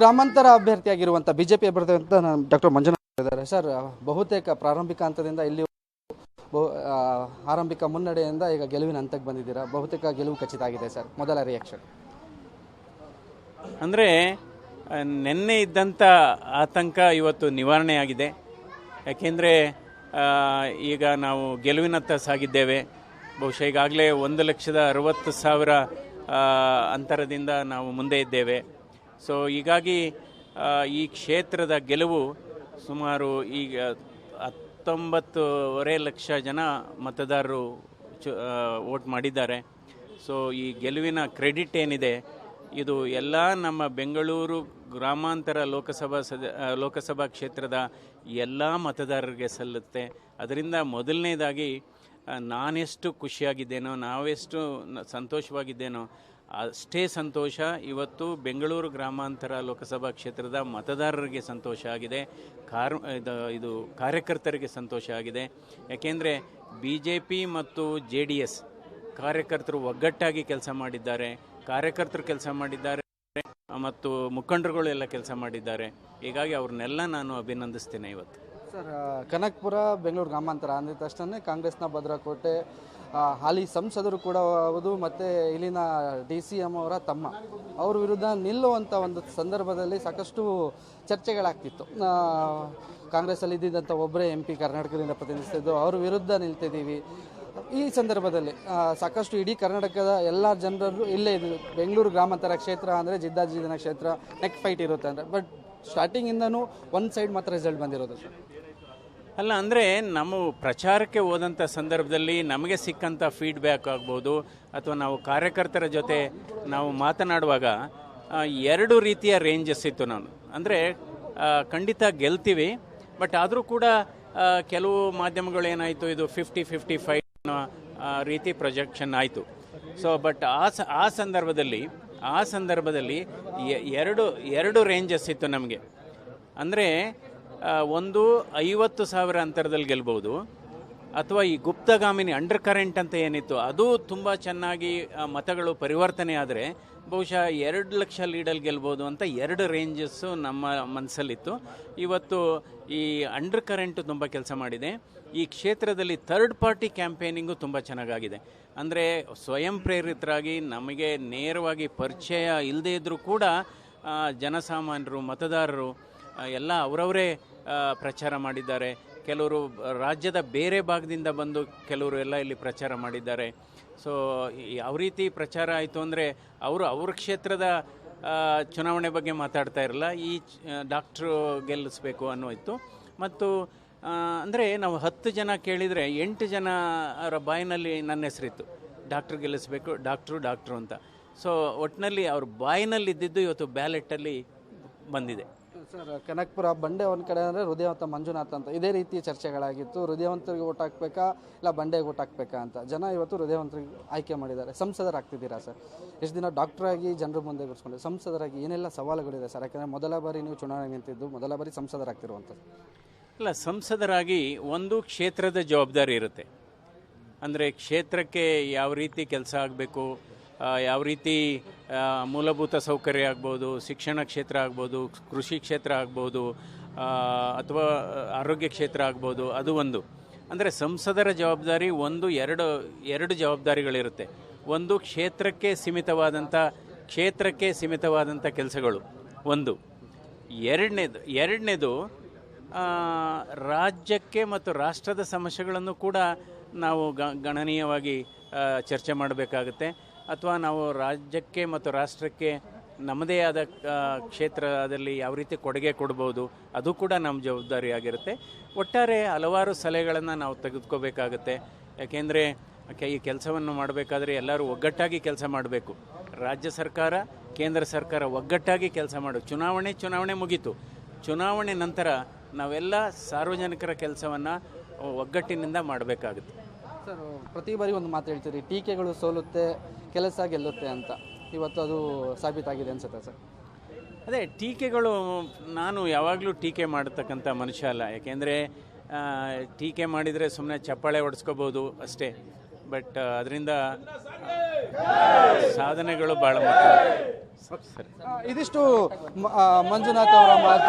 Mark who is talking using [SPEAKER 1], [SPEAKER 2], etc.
[SPEAKER 1] ಗ್ರಾಮಾಂತರ ಅಭ್ಯರ್ಥಿಯಾಗಿರುವಂಥ ಬಿಜೆಪಿ ಅಭ್ಯರ್ಥಿ ಅಂತ ಡಾಕ್ಟರ್ ಮಂಜುನಾಥ್ ಇದ್ದಾರೆ ಸರ್. ಬಹುತೇಕ ಪ್ರಾರಂಭಿಕ ಹಂತದಿಂದ ಇಲ್ಲಿ ಆರಂಭಿಕ ಮುನ್ನಡೆಯಿಂದ ಈಗ ಗೆಲುವಿನ ಹಂತಕ್ಕೆ ಬಂದಿದ್ದೀರಾ. ಬಹುತೇಕ ಗೆಲುವು ಖಚಿತ ಆಗಿದೆ ಸರ್. ಮೊದಲ ರಿಯಾಕ್ಷನ್
[SPEAKER 2] ಅಂದರೆ ನಿನ್ನೆ ಇದ್ದಂಥ ಆತಂಕ ಇವತ್ತು ನಿವಾರಣೆ ಆಗಿದೆ. ಯಾಕೆಂದರೆ ಈಗ ನಾವು ಗೆಲುವಿನತ್ತ ಸಾಗಿದ್ದೇವೆ. ಬಹುಶಃ ಈಗಾಗಲೇ 1,60,000 ಅಂತರದಿಂದ ನಾವು ಮುಂದೆ ಇದ್ದೇವೆ. ಸೊ ಹೀಗಾಗಿ ಈ ಕ್ಷೇತ್ರದ ಗೆಲುವು ಸುಮಾರು ಈಗ 19.5 ಲಕ್ಷ ಜನ ಮತದಾರರು ವೋಟ್ ಮಾಡಿದ್ದಾರೆ. ಸೊ ಈ ಗೆಲುವಿನ ಕ್ರೆಡಿಟ್ ಏನಿದೆ ಇದು ಎಲ್ಲ ನಮ್ಮ ಬೆಂಗಳೂರು ಗ್ರಾಮಾಂತರ ಲೋಕಸಭಾ ಕ್ಷೇತ್ರದ ಎಲ್ಲ ಮತದಾರರಿಗೆ ಸಲ್ಲುತ್ತೆ. ಅದರಿಂದ ಮೊದಲನೇದಾಗಿ ನಾನೆಷ್ಟು ಖುಷಿಯಾಗಿದ್ದೇನೋ, ನಾವೆಷ್ಟು ಸಂತೋಷವಾಗಿದ್ದೇನೋ ಅಷ್ಟೇ ಸಂತೋಷ ಇವತ್ತು ಬೆಂಗಳೂರು ಗ್ರಾಮಾಂತರ ಲೋಕಸಭಾ ಕ್ಷೇತ್ರದ ಮತದಾರರಿಗೆ ಸಂತೋಷ ಆಗಿದೆ. ಇದು ಕಾರ್ಯಕರ್ತರಿಗೆ ಸಂತೋಷ ಆಗಿದೆ. ಯಾಕೆಂದರೆ BJP ಮತ್ತು JDS ಕಾರ್ಯಕರ್ತರು ಒಗ್ಗಟ್ಟಾಗಿ ಕೆಲಸ ಮಾಡಿದ್ದಾರೆ, ಕಾರ್ಯಕರ್ತರು ಕೆಲಸ ಮಾಡಿದ್ದಾರೆ ಮತ್ತು ಮುಖಂಡರುಗಳು ಎಲ್ಲ ಕೆಲಸ ಮಾಡಿದ್ದಾರೆ. ಹೀಗಾಗಿ ಅವ್ರನ್ನೆಲ್ಲ ನಾನು ಅಭಿನಂದಿಸ್ತೇನೆ ಇವತ್ತು.
[SPEAKER 1] ಸರ್, ಕನಕಪುರ ಬೆಂಗಳೂರು ಗ್ರಾಮಾಂತರ ಅಂದ ತಕ್ಷಣ ಕಾಂಗ್ರೆಸ್ನ ಭದ್ರಕೋಟೆ, ಹಾಲಿ ಸಂಸದರು ಕೂಡ ಹೌದು, ಮತ್ತು ಇಲ್ಲಿನ DCM ಅವರ ತಮ್ಮ ಅವ್ರ ವಿರುದ್ಧ ನಿಲ್ಲುವಂಥ ಒಂದು ಸಂದರ್ಭದಲ್ಲಿ ಸಾಕಷ್ಟು ಚರ್ಚೆಗಳಾಗ್ತಿತ್ತು. ಕಾಂಗ್ರೆಸ್ಸಲ್ಲಿ ಇದ್ದಿದ್ದಂಥ ಒಬ್ಬರೇ MP ಕರ್ನಾಟಕದಿಂದ ಪ್ರತಿನಿಧಿಸ್ತಿದ್ದು, ಅವ್ರ ವಿರುದ್ಧ ನಿಲ್ತಿದ್ದೀವಿ. ಈ ಸಂದರ್ಭದಲ್ಲಿ ಸಾಕಷ್ಟು ಇಡೀ ಕರ್ನಾಟಕದ ಎಲ್ಲ ಜನರು ಇಲ್ಲೇ ಬೆಂಗಳೂರು ಗ್ರಾಮಾಂತರ ಕ್ಷೇತ್ರ ಅಂದರೆ ಜಿದ್ದಾಜಿನ ಕ್ಷೇತ್ರ ನೆಕ್ ಫೈಟ್ ಇರುತ್ತೆ ಅಂದರೆ, ಬಟ್ ಸ್ಟಾರ್ಟಿಂಗಿಂದನೂ ಒಂದು ಸೈಡ್ ಮಾತ್ರ ರಿಸಲ್ಟ್ ಬಂದಿರೋದು ಸರ್.
[SPEAKER 2] ಅಲ್ಲ, ಅಂದರೆ ನಮ್ಮ ಪ್ರಚಾರಕ್ಕೆ ಹೋದಂಥ ಸಂದರ್ಭದಲ್ಲಿ ನಮಗೆ ಸಿಕ್ಕಂಥ ಫೀಡ್ಬ್ಯಾಕ್ ಆಗ್ಬೋದು ಅಥವಾ ನಾವು ಕಾರ್ಯಕರ್ತರ ಜೊತೆ ನಾವು ಮಾತನಾಡುವಾಗ 2 ರೀತಿಯ ರೇಂಜಸ್ ಇತ್ತು. ನಾನು ಅಂದರೆ ಖಂಡಿತ ಗೆಲ್ತೀವಿ, ಬಟ್ ಆದರೂ ಕೂಡ ಕೆಲವು ಮಾಧ್ಯಮಗಳು ಏನಾಯಿತು, ಇದು 50-55 ರೀತಿ ಪ್ರೊಜೆಕ್ಷನ್ ಆಯಿತು. ಸೊ ಬಟ್ ಆ ಸಂದರ್ಭದಲ್ಲಿ ಎರಡು ರೇಂಜಸ್ ಇತ್ತು ನಮಗೆ. ಅಂದರೆ ಒಂದು 50,000 ಅಂತರದಲ್ಲಿ ಗೆಲ್ಬೋದು, ಅಥವಾ ಈ ಗುಪ್ತಗಾಮಿನಿ ಅಂಡರ್ ಕರೆಂಟ್ ಅಂತ ಏನಿತ್ತು ಅದು ತುಂಬ ಚೆನ್ನಾಗಿ ಮತಗಳು ಪರಿವರ್ತನೆ ಆದರೆ ಬಹುಶಃ 2 ಲಕ್ಷ ಲೀಡಲ್ಲಿ ಗೆಲ್ಬೋದು ಅಂತ 2 ರೇಂಜಸ್ಸು ನಮ್ಮ ಮನಸ್ಸಲ್ಲಿತ್ತು. ಇವತ್ತು ಈ ಅಂಡರ್ ಕರೆಂಟು ತುಂಬ ಕೆಲಸ ಮಾಡಿದೆ. ಈ ಕ್ಷೇತ್ರದಲ್ಲಿ ಥರ್ಡ್ ಪಾರ್ಟಿ ಕ್ಯಾಂಪೇನಿಂಗು ತುಂಬ ಚೆನ್ನಾಗಾಗಿದೆ. ಅಂದರೆ ಸ್ವಯಂ ಪ್ರೇರಿತರಾಗಿ ನಮಗೆ ನೇರವಾಗಿ ಪರಿಚಯ ಇಲ್ಲದೇ ಇದ್ದರೂ ಕೂಡ ಜನಸಾಮಾನ್ಯರು, ಮತದಾರರು ಎಲ್ಲ ಅವರವರೇ ಪ್ರಚಾರ ಮಾಡಿದ್ದಾರೆ. ಕೆಲವರು ರಾಜ್ಯದ ಬೇರೆ ಭಾಗದಿಂದ ಬಂದು ಕೆಲವರು ಎಲ್ಲ ಇಲ್ಲಿ ಪ್ರಚಾರ ಮಾಡಿದ್ದಾರೆ. ಸೊ ಯಾವ ರೀತಿ ಪ್ರಚಾರ ಆಯಿತು ಅಂದರೆ ಅವ್ರ ಕ್ಷೇತ್ರದ ಚುನಾವಣೆ ಬಗ್ಗೆ ಮಾತಾಡ್ತಾ ಇರಲ್ಲ, ಈ ಡಾಕ್ಟ್ರು ಗೆಲ್ಲಿಸ್ಬೇಕು ಅನ್ನೋ ಇತ್ತು. ಮತ್ತು ಅಂದರೆ ನಾವು 10 ಜನ ಕೇಳಿದರೆ 8 ಜನರ ಬಾಯಿನಲ್ಲಿ ನನ್ನ ಹೆಸರಿತ್ತು, ಡಾಕ್ಟ್ರು ಗೆಲ್ಲಿಸ್ಬೇಕು, ಡಾಕ್ಟ್ರು ಅಂತ. ಸೊ ಒಟ್ಟಿನಲ್ಲಿ ಅವ್ರ ಬಾಯಿನಲ್ಲಿ ಇದ್ದಿದ್ದು ಇವತ್ತು ಬ್ಯಾಲೆಟಲ್ಲಿ ಬಂದಿದೆ.
[SPEAKER 1] ಸರ್, ಕನಕಪುರ ಬಂಡೆ ಒಂದು ಕಡೆ ಅಂದರೆ ಹೃದಯವಂತ ಮಂಜುನಾಥ್ ಅಂತ ಇದೇ ರೀತಿ ಚರ್ಚೆಗಳಾಗಿತ್ತು. ಹೃದಯವಂತರಿಗೆ ಓಟ್ ಹಾಕ್ಬೇಕಾ ಇಲ್ಲ ಬಂಡೆಗೆ ಓಟ್ ಹಾಕ್ಬೇಕಾ ಅಂತ. ಜನ ಇವತ್ತು ಹೃದಯವಂತರಿಗೆ ಆಯ್ಕೆ ಮಾಡಿದ್ದಾರೆ. ಸಂಸದರಾಗ್ತಿದ್ದೀರಾ ಸರ್. ಎಷ್ಟು ದಿನ ಡಾಕ್ಟ್ರಾಗಿ ಜನರ ಮುಂದೆ ಕೂರಿಸ್ಕೊಂಡು ಸಂಸದರಾಗಿ ಏನೆಲ್ಲ ಸವಾಲುಗಳಿದೆ ಸರ್? ಯಾಕಂದರೆ ಮೊದಲ ಬಾರಿ ನೀವು ಚುನಾವಣೆ ನಿಂತಿದ್ದು, ಮೊದಲ ಬಾರಿ ಸಂಸದರಾಗ್ತಿರುವಂಥದ್ದು.
[SPEAKER 2] ಇಲ್ಲ, ಸಂಸದರಾಗಿ ಒಂದು ಕ್ಷೇತ್ರದ ಜವಾಬ್ದಾರಿ ಇರುತ್ತೆ. ಅಂದರೆ ಕ್ಷೇತ್ರಕ್ಕೆ ಯಾವ ರೀತಿ ಕೆಲಸ ಆಗಬೇಕು, ಯಾವ ರೀತಿ ಮೂಲಭೂತ ಸೌಕರ್ಯ ಆಗ್ಬೋದು, ಶಿಕ್ಷಣ ಕ್ಷೇತ್ರ ಆಗ್ಬೋದು, ಕೃಷಿ ಕ್ಷೇತ್ರ ಆಗ್ಬೋದು, ಅಥವಾ ಆರೋಗ್ಯ ಕ್ಷೇತ್ರ ಆಗ್ಬೋದು, ಅದು ಒಂದು. ಅಂದರೆ ಸಂಸದರ ಜವಾಬ್ದಾರಿ ಎರಡು ಜವಾಬ್ದಾರಿಗಳಿರುತ್ತೆ. ಒಂದು ಕ್ಷೇತ್ರಕ್ಕೆ ಸೀಮಿತವಾದಂಥ ಕೆಲಸಗಳು ಒಂದು. ಎರಡನೇದು ರಾಜ್ಯಕ್ಕೆ ಮತ್ತು ರಾಷ್ಟ್ರದ ಸಮಸ್ಯೆಗಳನ್ನು ಕೂಡ ನಾವು ಗಣನೀಯವಾಗಿ ಚರ್ಚೆ ಮಾಡಬೇಕಾಗುತ್ತೆ. ಅಥವಾ ನಾವು ರಾಜ್ಯಕ್ಕೆ ಮತ್ತು ರಾಷ್ಟ್ರಕ್ಕೆ ನಮ್ಮದೇ ಆದ ಕ್ಷೇತ್ರದಲ್ಲಿ ಯಾವ ರೀತಿ ಕೊಡುಗೆ ಕೊಡ್ಬೋದು, ಅದು ಕೂಡ ನಮ್ಮ ಜವಾಬ್ದಾರಿ ಆಗಿರುತ್ತೆ. ಒಟ್ಟಾರೆ ಹಲವಾರು ಸಲಹೆಗಳನ್ನು ನಾವು ತೆಗೆದುಕೋಬೇಕಾಗುತ್ತೆ. ಯಾಕೆಂದರೆ ಈ ಕೆಲಸವನ್ನು ಮಾಡಬೇಕಾದ್ರೆ ಎಲ್ಲರೂ ಒಗ್ಗಟ್ಟಾಗಿ ಕೆಲಸ ಮಾಡಬೇಕು. ರಾಜ್ಯ ಸರ್ಕಾರ, ಕೇಂದ್ರ ಸರ್ಕಾರ ಒಗ್ಗಟ್ಟಾಗಿ ಕೆಲಸ ಮಾಡು. ಚುನಾವಣೆ ಮುಗೀತು. ಚುನಾವಣೆ ನಂತರ ನಾವೆಲ್ಲ ಸಾರ್ವಜನಿಕರ ಕೆಲಸವನ್ನು ಒಗ್ಗಟ್ಟಿನಿಂದ ಮಾಡಬೇಕಾಗುತ್ತೆ.
[SPEAKER 1] ಸರ್, ಪ್ರತಿ ಬಾರಿ ಒಂದು ಮಾತು ಹೇಳ್ತೀರಿ, ಟೀಕೆಗಳು ಸೋಲುತ್ತೆ, ಕೆಲಸ ಗೆಲ್ಲುತ್ತೆ ಅಂತ. ಇವತ್ತು ಅದು ಸಾಬೀತಾಗಿದೆ ಅನ್ಸುತ್ತೆ ಸರ್.
[SPEAKER 2] ಅದೇ ಟೀಕೆಗಳು, ನಾನು ಯಾವಾಗಲೂ ಟೀಕೆ ಮಾಡತಕ್ಕಂಥ ಮನುಷ್ಯ ಅಲ್ಲ. ಯಾಕೆಂದರೆ ಟೀಕೆ ಮಾಡಿದರೆ ಸುಮ್ಮನೆ ಚಪ್ಪಾಳೆ ಹೊಡೆಸ್ಕೋಬೋದು ಅಷ್ಟೇ. ಬಟ್ ಅದರಿಂದ ಸಾಧನೆಗಳು ಭಾಳ ಮುಖ್ಯ. ಸರಿ.
[SPEAKER 1] ಇದಿಷ್ಟು ಮಂಜುನಾಥ್ ಅವರ ಮಾತು.